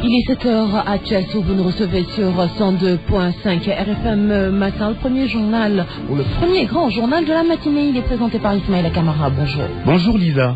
Il est 7h à Chelsea, vous nous recevez sur 102.5 RFM Matin, le premier journal, ou le premier grand journal de la matinée. Il est présenté par Ismaël Camara. Bonjour. Bonjour Lisa.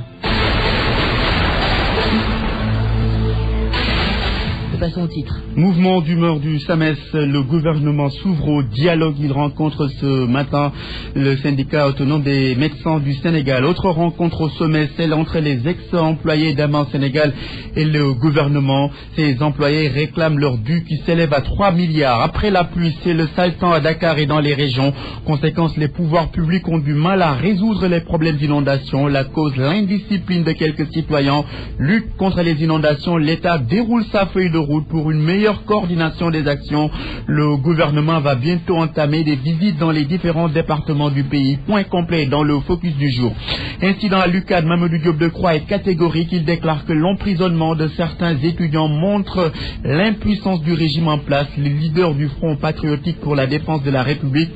Passons au titre. Mouvement d'humeur du SAMES, le gouvernement s'ouvre au dialogue. Il rencontre ce matin le syndicat autonome des médecins du Sénégal. Autre rencontre au sommet, celle entre les ex-employés d'Aman Sénégal et le gouvernement. Ces employés réclament leur dû qui s'élève à 3 milliards. Après la pluie, c'est le sale temps à Dakar et dans les régions. Conséquence, les pouvoirs publics ont du mal à résoudre les problèmes d'inondation. La cause, l'indiscipline de quelques citoyens. Lutte contre les inondations, l'État déroule sa feuille de route pour une meilleure coordination des actions. Le gouvernement va bientôt entamer des visites dans les différents départements du pays. Point complet dans le focus du jour. Incident à l'UCAD, Mamadou Diop Decroix est catégorique. Il déclare que l'emprisonnement de certains étudiants montre l'impuissance du régime en place. Le leader du Front patriotique pour la défense de la République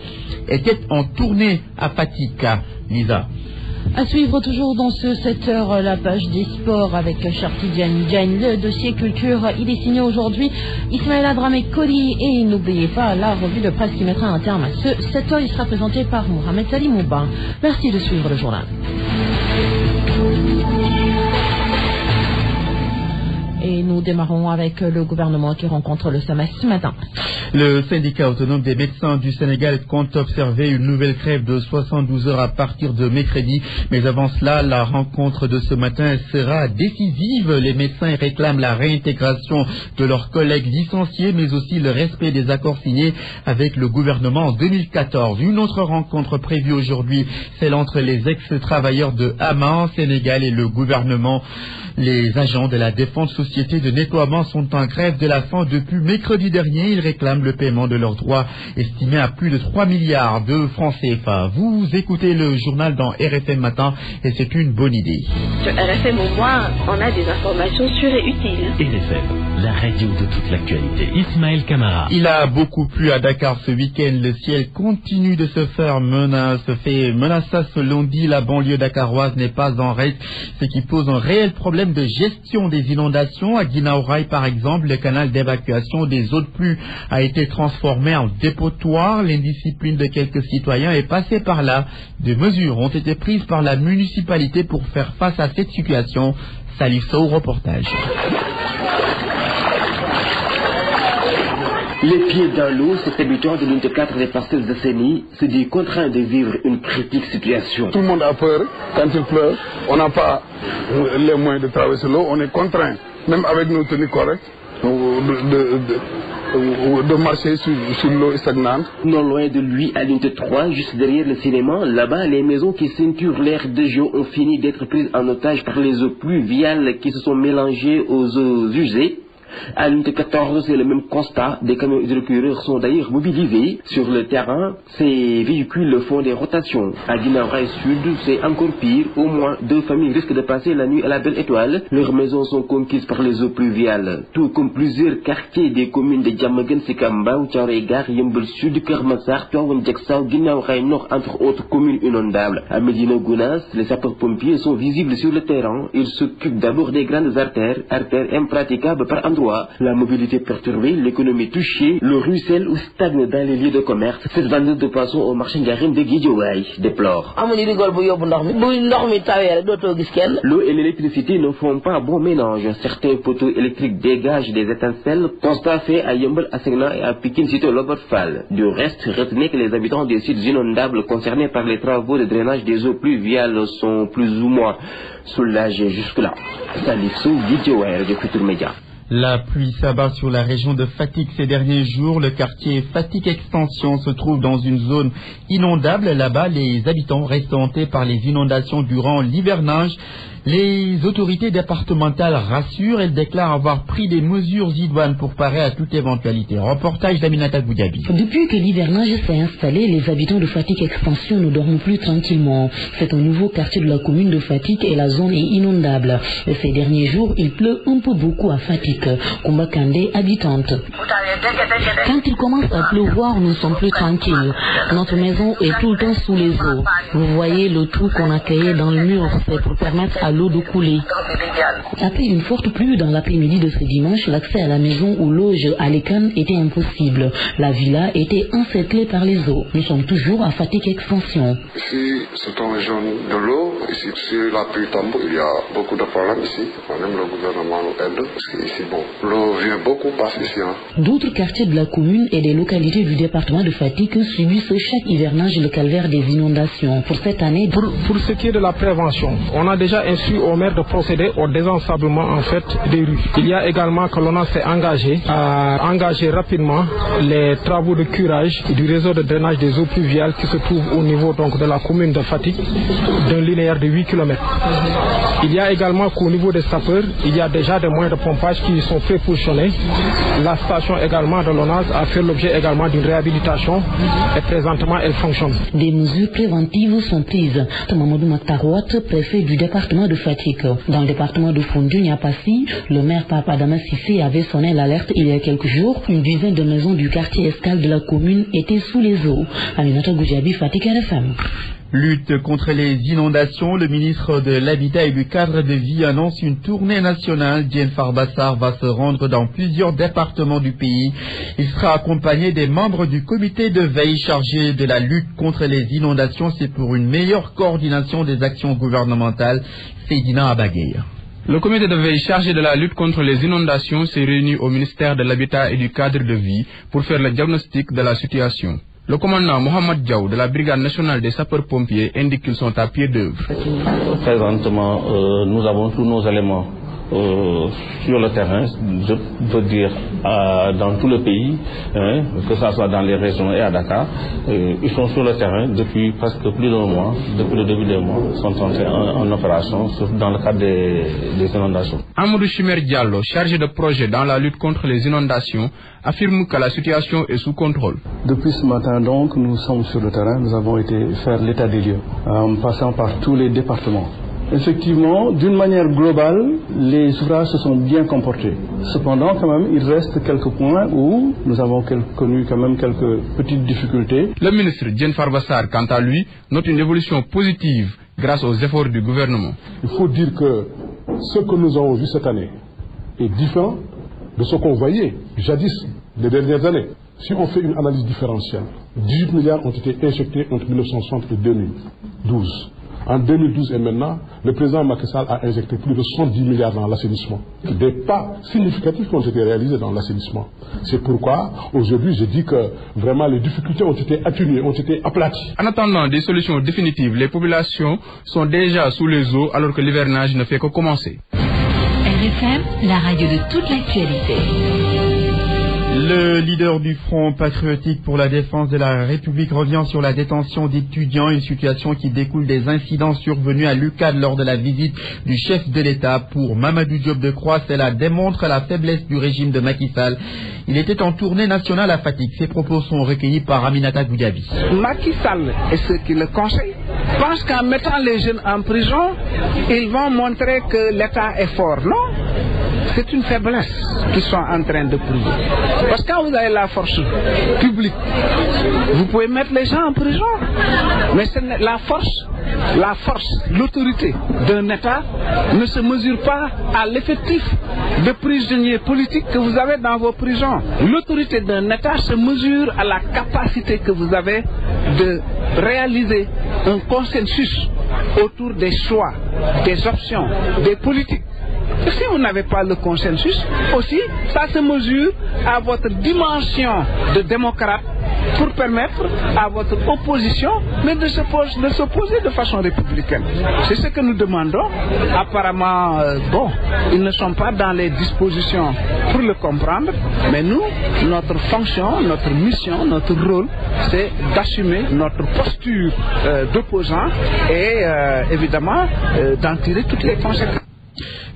était en tournée à Fatika. Lisa. À suivre toujours dans ce 7h la page des sports avec Charti Diagne. Le dossier culture, il est signé aujourd'hui. Ismaël Adramé Koli, et n'oubliez pas la revue de presse qui mettra un terme à ce 7h. Il sera présenté par Mohamed Salimouba. Merci de suivre le journal. Et nous démarrons avec le gouvernement qui rencontre le SAMES ce matin. Le syndicat autonome des médecins du Sénégal compte observer une nouvelle grève de 72 heures à partir de mercredi. Mais avant cela, la rencontre de ce matin sera décisive. Les médecins réclament la réintégration de leurs collègues licenciés, mais aussi le respect des accords signés avec le gouvernement en 2014. Une autre rencontre prévue aujourd'hui, celle entre les ex-travailleurs de Aman Sénégal et le gouvernement. Les agents de la défense société de nettoiement sont en grève de la faim depuis mercredi dernier. Ils réclament le paiement de leurs droits estimés à plus de 3 milliards de francs CFA. Vous écoutez le journal dans RFM Matin et c'est une bonne idée. Sur RFM au moins, on a des informations sûres et utiles. RFM, la radio de toute l'actualité. Ismaël Camara. Il a beaucoup plu à Dakar ce week-end. Le ciel continue de se faire menaçant ce lundi. La banlieue dakaroise n'est pas en reste, ce qui pose un réel problème de gestion des inondations. À Guinaouraï, par exemple, le canal d'évacuation des eaux de pluie a été transformé en dépotoir. L'indiscipline de quelques citoyens est passée par là. Des mesures ont été prises par la municipalité pour faire face à cette situation. Salif Sow, reportage. Les pieds dans l'eau, cet habitant de l'unité 4 des Parcelles Assainies se dit contraint de vivre une critique situation. Tout le monde a peur quand il pleut. On n'a pas les moyens de traverser l'eau. On est contraint, même avec nos tenues correctes, de marcher sur l'eau stagnante. Non loin de lui, à l'unité 3, juste derrière le cinéma, là-bas, les maisons qui ceinturent l'aire de jeu ont fini d'être prises en otage par les eaux pluviales qui se sont mélangées aux eaux usées. À l'unité 14, c'est le même constat. Des camions hydrocureurs sont d'ailleurs mobilisés sur le terrain. Ces véhicules font des rotations. À Guinaouraï Sud, c'est encore pire. Au moins 2 familles risquent de passer la nuit à la Belle Étoile. Leurs maisons sont conquises par les eaux pluviales. Tout comme plusieurs quartiers des communes de Diamaguène, Sikamba, Thiaroye-Gare, Yeumbeul Sud, Keur Massar, Tivaouane Diacksao, Guinaouraï Nord, entre autres communes inondables. À Médina Gounass, les sapeurs-pompiers sont visibles sur le terrain. Ils s'occupent d'abord des grandes artères impraticables par endroits. La mobilité perturbée, l'économie touchée, le ruisselle ou stagne dans les lieux de commerce. Cette vendeur de poissons au marché Ndiarème de Guédiawaye déplore. L'eau et l'électricité ne font pas bon mélange. Certains poteaux électriques dégagent des étincelles. Constat fait à Yeumbeul, à Segna et à Pikine, cité Lobot Fall. Du reste, retenez que les habitants des sites inondables concernés par les travaux de drainage des eaux pluviales sont plus ou moins soulagés jusque-là. Salif Sow, Guédiawaye, Radio Futur Média. La pluie s'abat sur la région de Fatick ces derniers jours. Le quartier Fatick Extension se trouve dans une zone inondable. Là-bas, les habitants restent hantés par les inondations durant l'hivernage. Les autorités départementales rassurent. Elles déclarent avoir pris des mesures idoines pour parer à toute éventualité. Reportage d'Aminata Goudiaby. Depuis que l'hivernage s'est installé, les habitants de Fatick Extension ne dorment plus tranquillement. C'est un nouveau quartier de la commune de Fatick et la zone est inondable. Ces derniers jours, il pleut un peu beaucoup à Fatick. Fatick. Koumba Kandé, habitante. Quand il commence à pleuvoir, nous sommes plus tranquilles. Notre maison est tout le temps sous les eaux. Vous voyez le trou qu'on a créé dans le mur, c'est pour permettre à l'eau de couler. Après une forte pluie dans l'après-midi de ce dimanche, l'accès à la maison ou loge à l'Ekan était impossible. La villa était encerclée par les eaux. Nous sommes toujours à Fatick Extension. Ici, c'est une région de l'eau. Ici, sur la pluie tombe, il y a beaucoup de problèmes ici. Même le gouvernement nous aide. Parce que ici, l'eau vient beaucoup passer ici. D'autres quartiers de la commune et des localités du département de Fatick subissent chaque hivernage le calvaire des inondations. Pour cette année, pour ce qui est de la prévention, on a déjà instruit au maire de procéder au désensablement des rues. Il y a également que l'on s'est engagé à engager rapidement les travaux de curage du réseau de drainage des eaux pluviales qui se trouve au niveau de la commune de Fatick, d'un linéaire de 8 km. Il y a également qu'au niveau des sapeurs, il y a déjà des moyens de pompage qui sont prépositionnés. La station également de l'ONAS a fait l'objet également d'une réhabilitation et présentement elle fonctionne. Des mesures préventives sont prises. Mamadou Maktarouat, préfet du département de Fatick. Dans le département de Foundiougne-Niappassi, le maire Papa Damassissé avait sonné l'alerte il y a quelques jours. Une dizaine de maisons du quartier Escale de la commune étaient sous les eaux. Aminata Goudiabi, Fatick RFM. Lutte contre les inondations, le ministre de l'Habitat et du Cadre de Vie annonce une tournée nationale. Diène Farbassar va se rendre dans plusieurs départements du pays. Il sera accompagné des membres du comité de veille chargé de la lutte contre les inondations. C'est pour une meilleure coordination des actions gouvernementales. Seydina Abagué. Le comité de veille chargé de la lutte contre les inondations s'est réuni au ministère de l'Habitat et du Cadre de Vie pour faire le diagnostic de la situation. Le commandant Mohamed Diaw de la Brigade nationale des sapeurs-pompiers indique qu'ils sont à pied d'œuvre. Présentement, nous avons tous nos éléments sur le terrain, je veux dire dans tout le pays, que ce soit dans les régions et à Dakar. Ils sont sur le terrain depuis presque plus d'un mois, depuis le début des mois, sont entrés en opération dans le cadre des inondations. Amadou Chimer Diallo, chargé de projet dans la lutte contre les inondations, affirme que la situation est sous contrôle. Depuis ce matin donc, nous sommes sur le terrain, nous avons été faire l'état des lieux, en passant par tous les départements. Effectivement, d'une manière globale, les ouvrages se sont bien comportés. Cependant, quand même, il reste quelques points où nous avons connu quand même quelques petites difficultés. Le ministre Diène Farbassar, quant à lui, note une évolution positive grâce aux efforts du gouvernement. Il faut dire que ce que nous avons vu cette année est différent de ce qu'on voyait jadis, les dernières années. Si on fait une analyse différentielle, 18 milliards ont été injectés entre 1960 et 2012. En 2012 et maintenant, le président Macky Sall a injecté plus de 110 milliards dans l'assainissement. Des pas significatifs ont été réalisés dans l'assainissement. C'est pourquoi, aujourd'hui, je dis que vraiment les difficultés ont été atténuées, ont été aplaties. En attendant des solutions définitives, les populations sont déjà sous les eaux alors que l'hivernage ne fait que commencer. RFM, la radio de toute l'actualité. Le leader du Front patriotique pour la défense de la République revient sur la détention d'étudiants, une situation qui découle des incidents survenus à l'UCAD lors de la visite du chef de l'État. Pour Mamadou Diop Decroix, cela démontre la faiblesse du régime de Macky Sall. Il était en tournée nationale à Fatick. Ses propos sont recueillis par Aminata Goudiabi. Macky Sall et ceux qui le conseillent pensent qu'en mettant les jeunes en prison, ils vont montrer que l'État est fort. Non, c'est une faiblesse qu'ils sont en train de prouver. Parce que quand vous avez la force publique, vous pouvez mettre les gens en prison. Mais la force, l'autorité d'un État ne se mesure pas à l'effectif de prisonniers politiques que vous avez dans vos prisons. L'autorité d'un État se mesure à la capacité que vous avez de réaliser un consensus autour des choix, des options, des politiques. Si vous n'avez pas le consensus, aussi, ça se mesure à votre dimension de démocrate pour permettre à votre opposition mais de s'opposer de façon républicaine. C'est ce que nous demandons. Apparemment, ils ne sont pas dans les dispositions pour le comprendre, mais nous, notre fonction, notre mission, notre rôle, c'est d'assumer notre posture d'opposant et évidemment d'en tirer toutes les conséquences.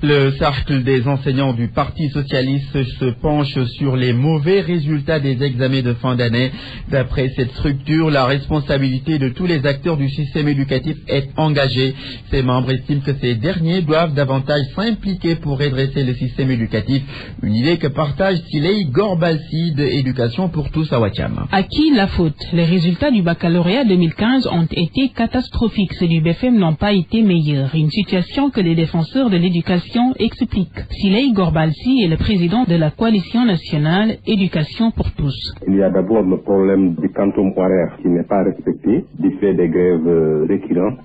Le cercle des enseignants du Parti socialiste se penche sur les mauvais résultats des examens de fin d'année. D'après cette structure, la responsabilité de tous les acteurs du système éducatif est engagée. Ses membres estiment que ces derniers doivent davantage s'impliquer pour redresser le système éducatif. Une idée que partage Silei Gorbalsi de Éducation pour tous à Watiam. À qui la faute? Les résultats du baccalauréat 2015 ont été catastrophiques. Ceux du BFM n'ont pas été meilleurs. Une situation que les défenseurs de l'éducation expliquent. Silei Gorbalsi est le président de la coalition nationale Éducation pour tous. Il y a d'abord le problème du quantum horaire qui n'est pas respecté du fait des grèves récurrentes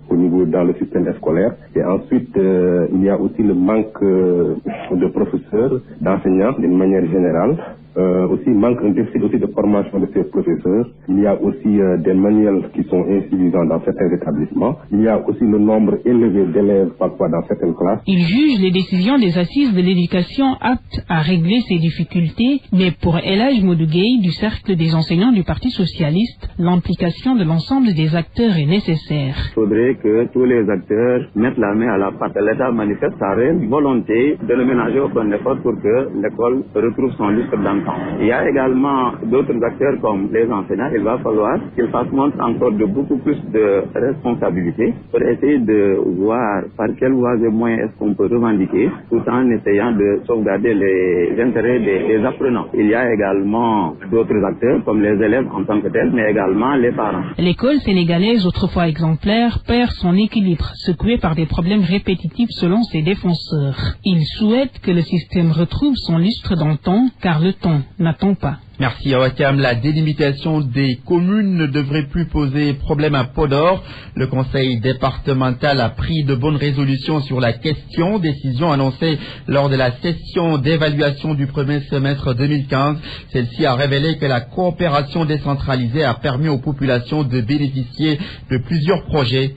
au niveau dans le système scolaire. Et ensuite, il y a aussi le manque de professeurs, d'enseignants d'une manière générale. Aussi manque un déficit aussi de formation de ces professeurs. Il y a aussi des manuels qui sont insuffisants dans certains établissements. Il y a aussi le nombre élevé d'élèves parfois dans certaines classes. Il juge les décisions des assises de l'éducation aptes à régler ces difficultés, mais pour Elhaj Modougueye du cercle des enseignants du Parti socialiste, l'implication de l'ensemble des acteurs est nécessaire. Il faudrait que tous les acteurs mettent la main à la pâte. L'État manifeste sa réelle volonté de le ménager au bon effort pour que l'école retrouve son lustre d'antan. Il y a également d'autres acteurs comme les enseignants. Il va falloir qu'ils fassent montre encore de beaucoup plus de responsabilité pour essayer de voir par quelles voies et moyens est-ce qu'on peut revendiquer tout en essayant de sauvegarder les intérêts des apprenants. Il y a également d'autres acteurs comme les élèves en tant que tels, mais également les parents. L'école sénégalaise, autrefois exemplaire, perd son équilibre, secoué par des problèmes répétitifs selon ses défenseurs. Il souhaite que le système retrouve son lustre d'antan, car le temps n'attend pas. Merci Awakam. La délimitation des communes ne devrait plus poser problème à Podor. Le conseil départemental a pris de bonnes résolutions sur la question. Décision annoncée lors de la session d'évaluation du premier semestre 2015. Celle-ci a révélé que la coopération décentralisée a permis aux populations de bénéficier de plusieurs projets.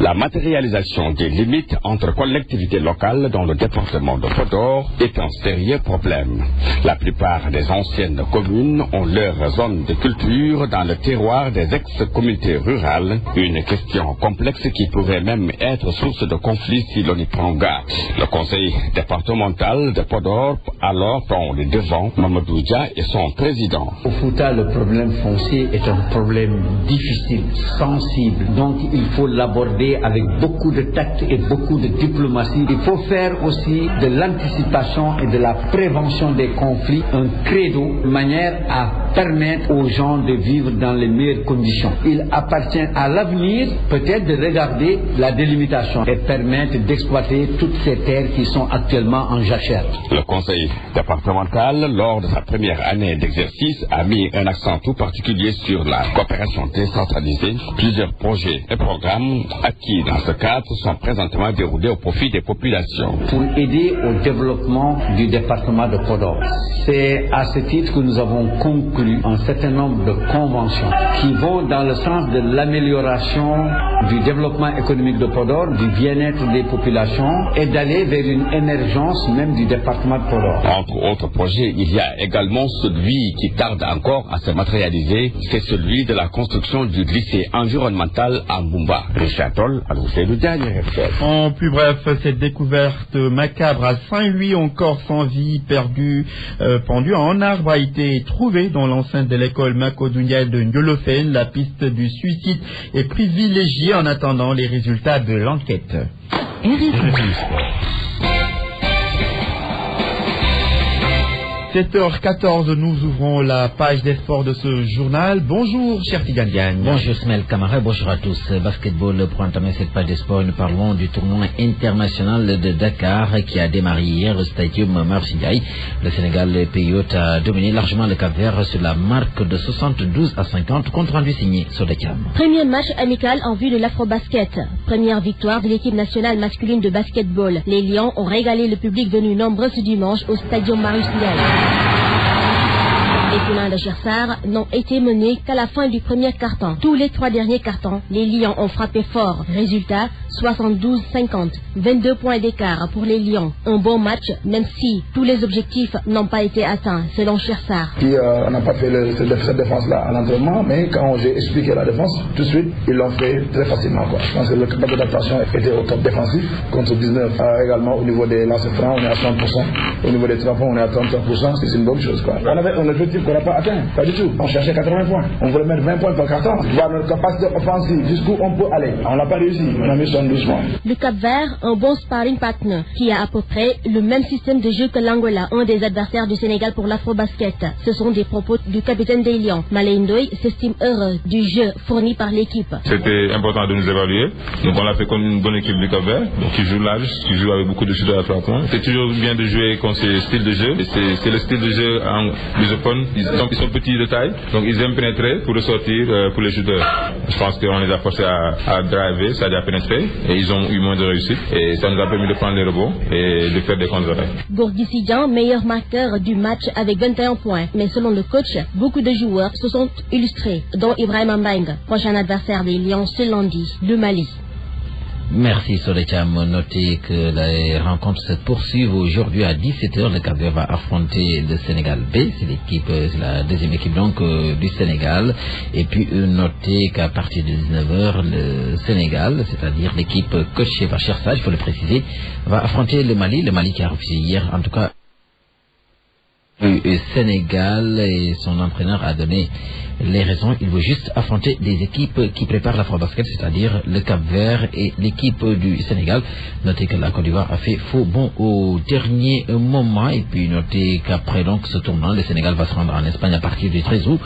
La matérialisation des limites entre collectivités locales dans le département de Podor est un sérieux problème. La plupart des anciennes communes ont leur zone de culture dans le terroir des ex-communautés rurales, une question complexe qui pourrait même être source de conflits si l'on y prend garde. Le conseil départemental de Podor alors prend les devants. Mamadou Dia est son président. Au Fouta, le problème foncier est un problème difficile, sensible, donc il faut l'aborder avec beaucoup de tact et beaucoup de diplomatie. Il faut faire aussi de l'anticipation et de la prévention des conflits un credo, de manière à permettre aux gens de vivre dans les meilleures conditions. Il appartient à l'avenir peut-être de regarder la délimitation et permettre d'exploiter toutes ces terres qui sont actuellement en jachère. Le conseil départemental, lors de sa première année d'exercice, a mis un accent tout particulier sur la coopération décentralisée. Plusieurs projets et programmes acquis dans ce cadre sont présentement déroulés au profit des populations. Pour aider au développement du département de Podor, c'est à ce titre que nous avons conclu un certain nombre de conventions qui vont dans le sens de l'amélioration du développement économique de Podor, du bien-être des populations et d'aller vers une émergence même du département de Podor. Entre autres projets, il y a également celui qui tarde encore à se matérialiser, c'est celui de la construction du lycée environnemental à Mbumba. Richard Toll, c'est le dernier effet. En plus bref, cette découverte macabre à Saint-Louis, un corps sans vie pendu à un arbre a été trouvé dans l'enceinte de l'école Makodounia de Ndiolofène. La piste du suicide est privilégiée en attendant les résultats de l'enquête. 7h14, nous ouvrons la page des sports de ce journal. Bonjour, cher Tigandiane. Bonjour, Smel Camara, bonjour à tous. Basketball, pour entamer cette page des sports, nous parlons du tournoi international de Dakar qui a démarré hier au stadium Marcingaï. Le Sénégal, le pays hôte, a dominé largement le Cap-Vert sur la marque de 72-50, compte rendu signé Sodekam. Premier match amical en vue de l'Afro-Basket. Première victoire de l'équipe nationale masculine de basketball. Les Lions ont régalé le public venu nombreux ce dimanche au stadium Marcingaï. Les poulains de Chersar n'ont été menés qu'à la fin du premier quart-temps. Tous les 3 derniers quart-temps, les Lions ont frappé fort. Résultat, 72-50. 22 points d'écart pour les Lions. Un bon match, même si tous les objectifs n'ont pas été atteints, selon Chersar. On n'a pas fait cette défense-là à l'entraînement, mais quand j'ai expliqué la défense, tout de suite, ils l'ont fait très facilement. Je pense que le cap d'adaptation était au top défensif, contre 19. Également, au niveau des lancers francs, on est à 30%. Au niveau des 3 points, on est à 33%. C'est une bonne chose. On avait un objectif qu'on n'a pas atteint. Pas du tout. On cherchait 80 points. On voulait mettre 20 points par carton. Voir notre capacité offensive, jusqu'où on peut aller. On n'a pas réussi. On a mis son doucement. Le Cap-Vert, un bon sparring partner, qui a à peu près le même système de jeu que l'Angola, un des adversaires du Sénégal pour l'Afro-Basket. Ce sont des propos du capitaine des Lions. Malé Ndoye s'estime heureux du jeu fourni par l'équipe. C'était important de nous évaluer. Donc on l'a fait contre une bonne équipe du Cap-Vert, qui joue large, qui joue avec beaucoup de shooters à 3 points. C'est toujours bien de jouer contre ces styles de jeu. C'est le style de jeu anglophone. Ils sont petits de taille, donc ils aiment pénétrer pour ressortir pour les shooters. Je pense qu'on les a forcés à driver, c'est-à-dire à pénétrer, et ils ont eu moins de réussite. Et ça nous a permis de prendre les rebonds et de faire des contre-attaques. Gorgui Sidian, meilleur marqueur du match avec 21 points. Mais selon le coach, beaucoup de joueurs se sont illustrés, dont Ibrahim Mbang, prochain adversaire des Lions ce lundi, le Mali. Merci Soletam. Notez que les rencontres se poursuivent aujourd'hui à 17h. Le Cap-Vert va affronter le Sénégal B. C'est la deuxième équipe donc du Sénégal. Et puis notez qu'à partir de 19h, le Sénégal, c'est-à-dire l'équipe coachée par Chersar, il faut le préciser, va affronter le Mali. Le Mali qui a refusé hier, en tout cas, le Sénégal, et son entraîneur a donné les raisons. Il veut juste affronter des équipes qui préparent l'Afro-Basket, c'est-à-dire le Cap-Vert et l'équipe du Sénégal. Notez que la Côte d'Ivoire a fait faux bond au dernier moment. Et puis notez qu'après donc ce tournant, le Sénégal va se rendre en Espagne à partir du 13 août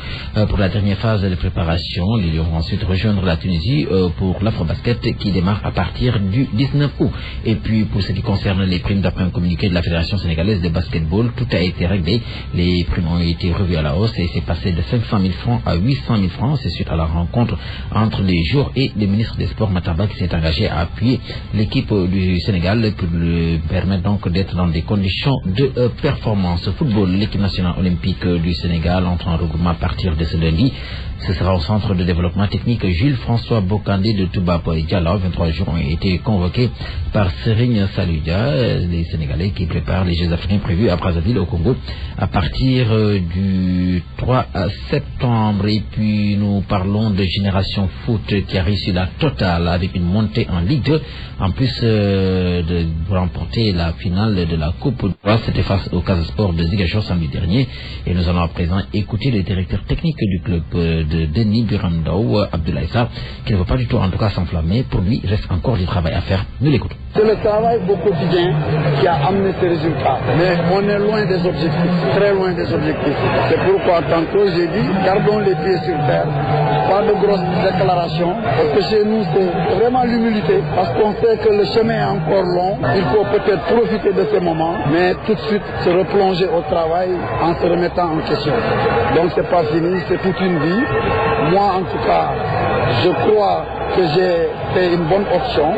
pour la dernière phase de préparation. Ils vont ensuite rejoindre la Tunisie pour l'Afro-Basket qui démarre à partir du 19 août. Et puis pour ce qui concerne les primes, d'après un communiqué de la Fédération sénégalaise de basketball, tout a été réglé. Les primes ont été revues à la hausse et c'est passé de 500 000 francs à 800 000 francs. C'est suite à la rencontre entre les joueurs et le ministre des Sports Mataba qui s'est engagé à appuyer l'équipe du Sénégal pour lui permettre donc d'être dans des conditions de performance. Football, l'équipe nationale olympique du Sénégal entre en regroupement à partir de ce lundi. Ce sera au centre de développement technique Jules François Bokandé de Touba-Poy Diallo. 23 jours ont été convoqués par Serigne Saludia, les Sénégalais qui préparent les Jeux africains prévus à Brazzaville au Congo à partir du 3 septembre. Et puis nous parlons de Génération Foot qui a réussi la totale avec une montée en Ligue 2. En plus de remporter la finale de la Coupe de France, c'était face au Casa Sport de Ziguinchor samedi dernier. Et nous allons à présent écouter le directeur technique du club de Denis Biramdao, Abdoulaye Sarr, qui ne veut pas du tout en tout cas s'enflammer. Pour lui, il reste encore du travail à faire. Nous l'écoutons. C'est le travail au quotidien qui a amené ces résultats. Mais on est loin des objectifs, très loin des objectifs. C'est pourquoi tantôt j'ai dit, gardons les pieds sur terre, pas de grosses déclarations, parce que chez nous c'est vraiment l'humilité, parce qu'on sait que le chemin est encore long, il faut peut-être profiter de ces moments, mais tout de suite se replonger au travail en se remettant en question. Donc c'est pas fini, c'est toute une vie. Moi en tout cas, je crois que j'ai fait une bonne option.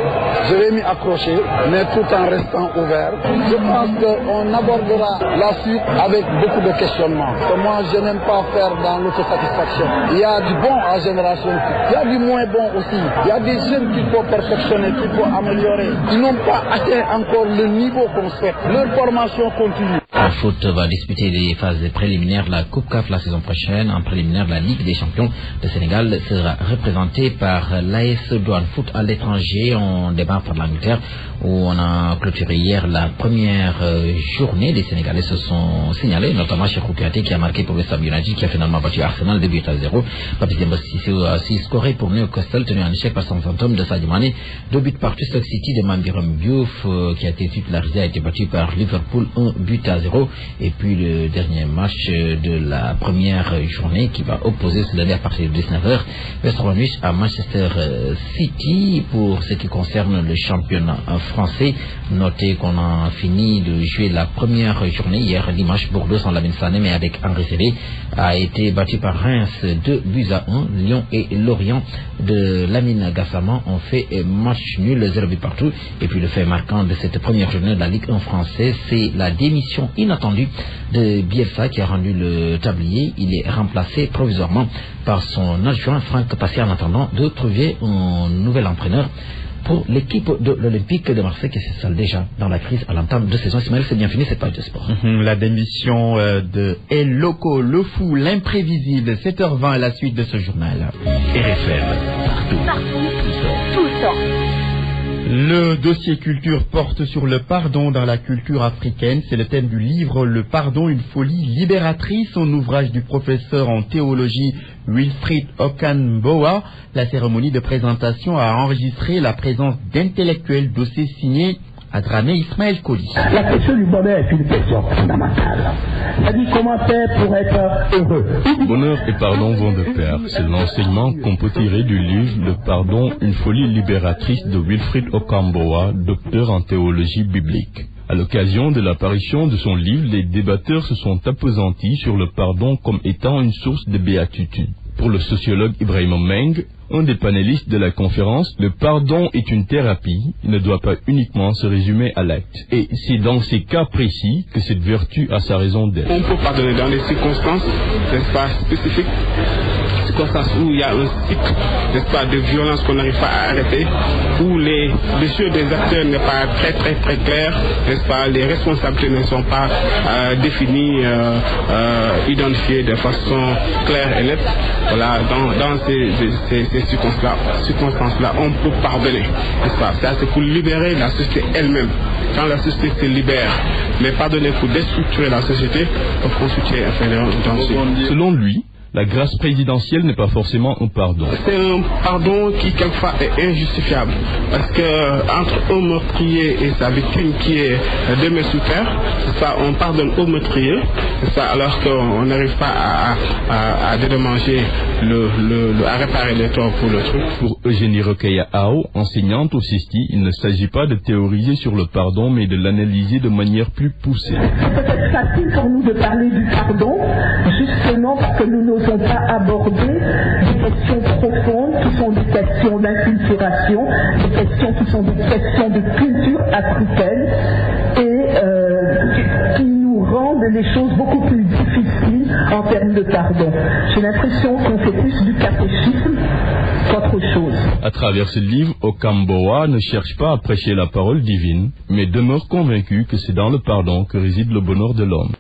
Je l'ai mis accroché, mais tout en restant ouvert. Je pense qu'on abordera la suite avec beaucoup de questionnements. Moi, je n'aime pas faire dans l'autosatisfaction. Il y a du bon à Génération Foot. Il y a du moins bon aussi. Il y a des jeunes qu'il faut perfectionner, qu'il faut améliorer. Ils n'ont pas atteint encore le niveau qu'on souhaite. Leur formation continue. Le foot va disputer les phases préliminaires de la Coupe CAF la saison prochaine. En préliminaire de la Ligue des Champions, le Sénégal sera représenté par l'AS Douane Foot à l'étranger. On démarre par l'Angleterre où on a clôturé hier la première journée. Les Sénégalais se sont signalés, notamment Cheikhou Kouyaté qui a marqué pour West Ham United, qui a finalement battu Arsenal 2-0. Papis Demba Cissé a aussi scoré pour Newcastle, tenu en échec par son fantôme de Sadio Mané. 2 buts par Stoke City de Mambiram Diouf qui a été titularisé, a été battu par Liverpool 1-0. Et puis le dernier match de la première journée qui va opposer ce lundi à partir de 19h West Bromwich à Manchester City. Pour ce qui concerne le championnat français, notez qu'on a fini de jouer la première journée hier dimanche. Bordeaux sans Lamine Sané mais avec Henri Sélé a été battu par Reims 2-1. Lyon et Lorient de Lamine Gassama ont fait match nul 0 but partout. Et puis le fait marquant de cette première journée de la Ligue 1 française, c'est la démission inattendue de Bielsa qui a rendu le tablier. Il est remplacé provisoirement par son adjoint Franck Passy en attendant de trouver un nouvel entraîneur pour l'équipe de l'Olympique de Marseille qui s'installe déjà dans la crise à l'entame de saison. Ismaël, c'est bien fini cette page de sport. La démission de El Loco, le fou, l'imprévisible, 7h20 à la suite de ce journal. RFM, partout, tout le temps. Le dossier culture porte sur le pardon dans la culture africaine. C'est le thème du livre Le pardon, une folie libératrice, un ouvrage du professeur en théologie Wilfrid Okanboa. La cérémonie de présentation a enregistré la présence d'intellectuels dossiers signés à Dramé Ismaël Koli. La question du bonheur est une question fondamentale. C'est-à-dire comment faire pour être heureux. Bonheur et pardon vont de pair. C'est l'enseignement qu'on peut tirer du livre Le pardon, une folie libératrice de Wilfrid Okanboa, docteur en théologie biblique. À l'occasion de l'apparition de son livre, les débatteurs se sont appesantis sur le pardon comme étant une source de béatitude. Pour le sociologue Ibrahim Meng, un des panélistes de la conférence, le pardon est une thérapie, il ne doit pas uniquement se résumer à l'acte. Et c'est dans ces cas précis que cette vertu a sa raison d'être. On peut pardonner dans des circonstances, n'est-ce pas, spécifiques, circonstances où il y a un cycle, n'est-ce pas, de violence qu'on n'arrive pas à arrêter, où les jeux des acteurs n'est pas très clair, n'est-ce pas, les responsabilités ne sont pas définies, identifiées de façon claire et nette. Voilà, dans ces circonstances-là, on peut pardonner, n'est-ce pas? Ça, c'est pour libérer la société elle-même. Quand la société se libère, mais pardonner pour déstructurer la société, pour constituer un danger. Selon lui, la grâce présidentielle n'est pas forcément un pardon. C'est un pardon qui quelquefois est injustifiable. Parce que entre un meurtrier et sa victime qui est demeurée sous terre, ça, on pardonne au meurtrier, ça, alors qu'on n'arrive pas à dédommager à réparer les torts pour le truc. Pour Eugénie Rokeya-Ao, enseignante au CESTI, il ne s'agit pas de théoriser sur le pardon, mais de l'analyser de manière plus poussée. C'est peut-être facile pour nous de parler du pardon, justement parce que nous n'osons pas aborder des questions profondes qui sont des questions d'inculturation, des questions qui sont des questions de culture africaine et qui nous rendent les choses beaucoup plus difficiles en termes de pardon. J'ai l'impression qu'on fait plus du catéchisme qu'autre chose. À travers ce livre, Okanboa ne cherche pas à prêcher la parole divine, mais demeure convaincu que c'est dans le pardon que réside le bonheur de l'homme.